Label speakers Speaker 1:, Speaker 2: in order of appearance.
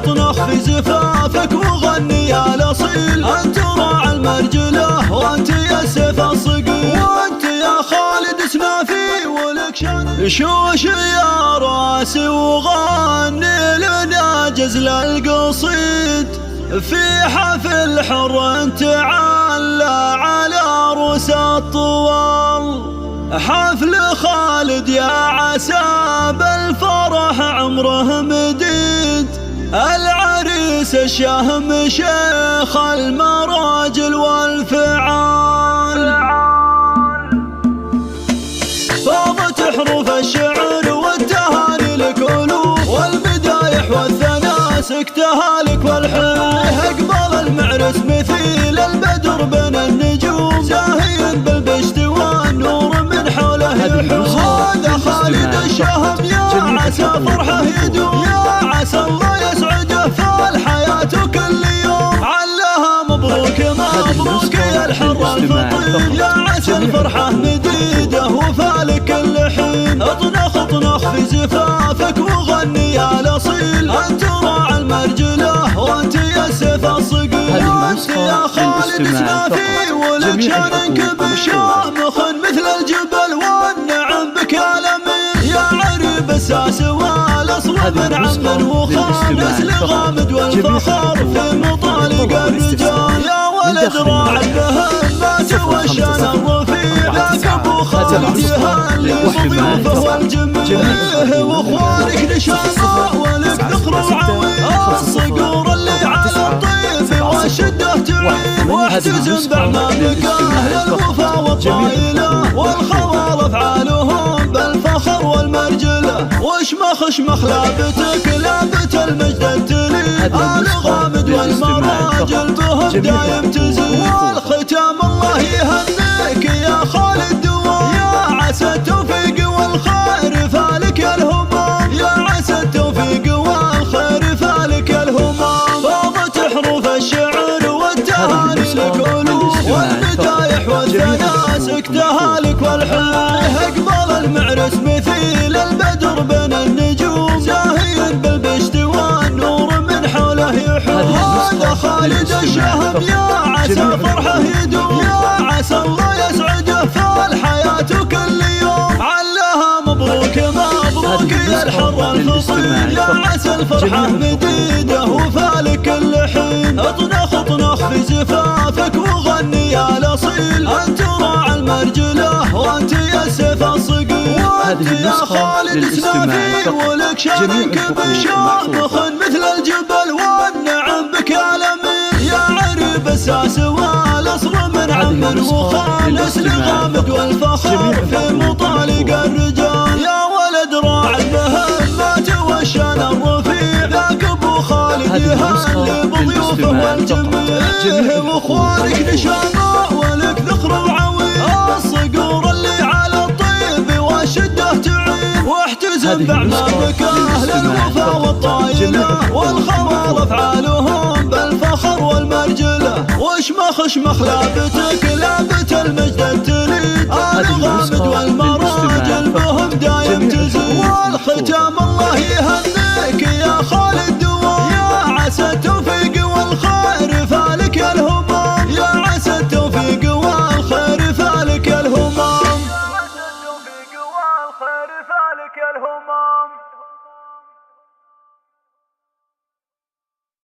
Speaker 1: نخطنخ في زفافك وغني يا الأصيل. أنت راعي المرجلة وأنت يا السيف الصقيل، وأنت يا خالد سنافي ولك شان. شوش يا راسي وغني لنا جزل القصيد، في حفل حر تعلى على رؤوس الطوال. حفل خالد يا عسى بالفرح عمره مديد، العريس الشهم شيخ المراجل والفعال. فاضت حروف الشعر والتهاني لك ألوف، والمدايح والثناء سكتها لك والحلوف. اقبل المعرس مثيل البدر بين النجوم، زاهي بالبشت والنور من حوله يحوم. هذا خالد الشهم يا عسى فرحه يدوم، يا عسى الله يسعده في الحياة كل يوم. علها مبروك مبروك يا الحر الفطير، يا عسى الفرحة مديده وفالك كل حين. اطنخ اطنخ في زفافك وغني يا الأصيل، أنت راعي المرجلة وأنت يا السيف الصقيل، وأنت يا خالد سنافي ولك شانك بشامخ مثل الجبل والنعم بك الأمين. يا عريب الساس والأصل من عم وخالص لغامد والفخر في مطالق الرجال. يا ولد راعي المهمات والشان الرفيع، لك أبو خالد يهني بضيوفه والجميع. واخوانك نشامة ولك ذخر وعويل، الصقور اللي على الطيف والشدة تعين. واحتزم باعمامك أهل الوفا والطايلة، والخوال افعالهم بالفخر والمرجلة. وشمخ شمخ لابتك لابت المجد التليد، آل غامد والمراجل بهم دايم تزيد. والختام الله يهنيك يا خالد دوام، يا عسى التوفيق والخير فالك الهمام، يا عسى التوفيق والخير فالك الهمام. فاضت حروف الشعر والتهاني لك ألوف، والمدايح والثناء سكتها لك والحلوف. اقبل المعرس مثيل البدر بين النجوم، زاهي بالبشت والنور من حوله يحوم. هذا خالد الشهم يا عسى فرحه يدوم، يا عسى الله يسعده في الحياة كل يوم. علها مبروك مبروك يا الحر الفطير، يا عسى الفرحة مديده وفالك كل حين. اطنخ اطنخ في زفافك وغني يا الأصيل، أنت راعي المرجلة وأنت يا السيف الصقيل، وأنت يا خالد سنافي ولك شانك بشامخ مثل الجبل والنعم بك الأمين. يا عريب الساس والأصل من عم وخالص لغامد والفخر في مطالق الرجال. يا ولد راعي المهمات والشان الرفيع، ذاك أبو خالد يهني بضيوفه والجميع. واخوانك نشامة ولك ذخر وعويل، الصقور اللي على الطيب والشدة تعين. واحتزم باعمامك أهل الوفا والطايلة، والخوال افعالهم بالفخر والمرجلة. وشمخ شمخ لابتك لابت المجد التليد، آل غامد والمراجل بهم دايم تزيد. والختام الله يهنيك يا خالد